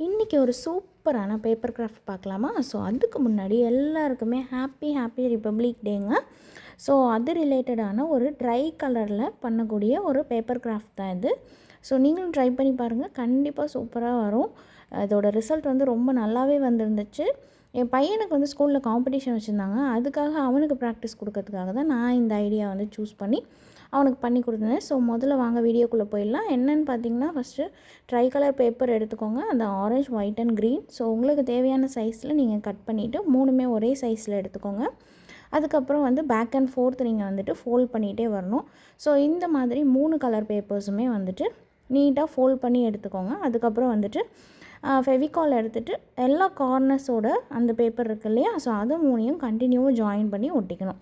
இன்றைக்கி ஒரு சூப்பரான பேப்பர் கிராஃப்ட் பார்க்கலாமா? ஸோ அதுக்கு முன்னாடி எல்லாருக்குமே ஹாப்பி ரிப்பப்ளிக் டேங்க. ஸோ அது ரிலேட்டடான ஒரு ட்ரை கலரில் பண்ணக்கூடிய ஒரு பேப்பர் கிராஃப்ட் தான் இது. ஸோ நீங்களும் ட்ரை பண்ணி பாருங்கள், கண்டிப்பாக சூப்பராக வரும். இதோட ரிசல்ட் வந்து ரொம்ப நல்லாவே வந்துருந்துச்சு. என் பையனுக்கு வந்து ஸ்கூலில் காம்படிஷன் வச்சுருந்தாங்க. அதுக்காக அவனுக்கு ப்ராக்டிஸ் கொடுக்கறதுக்காக தான் நான் இந்த ஐடியா வந்து சூஸ் பண்ணி அவனுக்கு பண்ணி கொடுத்தேன். ஸோ முதல்ல வாங்க வீடியோக்குள்ளே போயிடலாம். என்னென்னு பார்த்தீங்கன்னா, ஃபஸ்ட்டு ட்ரை கலர் பேப்பர் எடுத்துக்கோங்க. அந்த orange, white and green. So உங்களுக்கு தேவையான சைஸில் நீங்கள் கட் பண்ணிவிட்டு மூணுமே ஒரே சைஸில் எடுத்துக்கோங்க. அதுக்கப்புறம் வந்து பேக் அண்ட் ஃபோர்த் நீங்கள் வந்துட்டு ஃபோல்ட் பண்ணிகிட்டே வரணும். ஸோ இந்த மாதிரி 3 கலர் பேப்பர்ஸுமே வந்துட்டு நீட்டாக ஃபோல்ட் பண்ணி எடுத்துக்கோங்க. அதுக்கப்புறம் வந்துட்டு ஃபெவிகால் எடுத்துகிட்டு எல்லா கார்னர்ஸோட அந்த பேப்பர் இருக்குது இல்லையா, ஸோ அது 3யும் கண்டினியூவாக ஜாயின் பண்ணி ஒட்டிக்கணும்.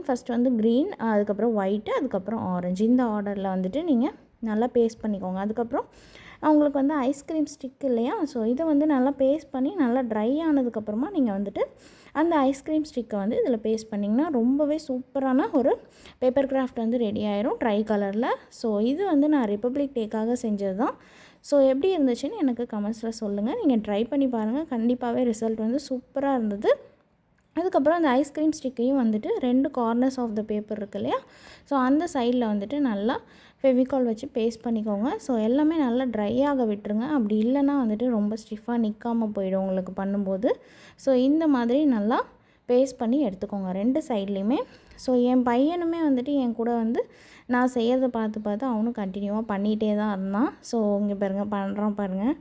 ஃபஸ்ட் வந்து க்ரீன், அதுக்கப்புறம் ஒயிட்டு, அதுக்கப்புறம் ஆரஞ்சு. இந்த ஆர்டரில் வந்துட்டு நீங்கள் நல்லா பேஸ்ட் பண்ணிக்கோங்க. அதுக்கப்புறம் உங்களுக்கு வந்து ஐஸ்கிரீம் ஸ்டிக் இல்லையா, ஸோ இதை வந்து நல்லா பேஸ்ட் பண்ணி நல்லா ட்ரை ஆனதுக்கப்புறமா நீங்கள் வந்துட்டு அந்த ஐஸ்கிரீம் ஸ்டிக்கை வந்து இதில் பேஸ்ட் பண்ணிங்கன்னா ரொம்பவே சூப்பரான ஒரு பேப்பர் கிராஃப்ட் வந்து ரெடி ஆயிரும் ட்ரை கலரில். ஸோ இது வந்து நான் ரிப்பப்ளிக் டேக்காக செஞ்சது தான். ஸோ எப்படி இருந்துச்சுன்னு எனக்கு கமெண்ட்ஸில் சொல்லுங்கள். நீங்கள் ட்ரை பண்ணி பாருங்கள், கண்டிப்பாகவே ரிசல்ட் வந்து சூப்பராக இருந்தது. அதுக்கப்புறம் அந்த ஐஸ்கிரீம் ஸ்டிக்கையும் வந்துட்டு 2 கார்னர்ஸ் ஆஃப் த பேப்பர் இருக்குது இல்லையா, ஸோ அந்த சைடில் வந்துட்டு நல்லா ஃபெவிகால் வச்சு பேஸ்ட் பண்ணிக்கோங்க. ஸோ எல்லாமே நல்லா ட்ரை ஆக விட்டுருங்க. அப்படி இல்லைன்னா வந்துட்டு ரொம்ப ஸ்டிஃபாக நிற்காமல் போயிடும் உங்களுக்கு பண்ணும்போது. ஸோ இந்த மாதிரி நல்லா பேஸ்ட் பண்ணி எடுத்துக்கோங்க 2 சைட்லேயுமே. ஸோ என் பையனுமே வந்துட்டு என் கூட வந்து நான் செய்கிறத பார்த்து அவனும் கண்டினியூவாக பண்ணிகிட்டே தான் இருந்தான். ஸோ இங்கே பாருங்கள், பண்ணுறான் பாருங்கள்.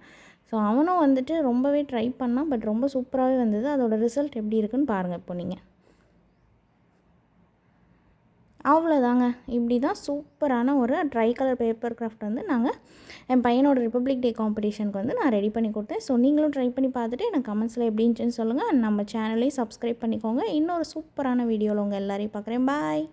ஸோ அவனும் வந்துட்டு ரொம்பவே ட்ரை பண்ணான். பட் ரொம்ப சூப்பராகவே வந்தது. அதோட ரிசல்ட் எப்படி இருக்குன்னு பாருங்கள் இப்போ நீங்கள். அவ்வளோதாங்க. இப்படி தான் சூப்பரான ஒரு ட்ரை கலர் பேப்பர் கிராஃப்ட் வந்து என் பையனோட ரிப்பப்ளிக் டே காம்படிஷனுக்கு வந்து நான் ரெடி பண்ணி கொடுத்தேன். ஸோ நீங்களும் ட்ரை பண்ணி பார்த்துட்டு எனக்கு கமெண்ட்ஸில் எப்படி இருந்துச்சுன்னு சொல்லுங்கள். நம்ம சேனலையும் சப்ஸ்கிரைப் பண்ணிக்கோங்க. இன்னொரு சூப்பரான வீடியோவில் உங்கள் எல்லாரையும் பார்க்குறேன். பாய்.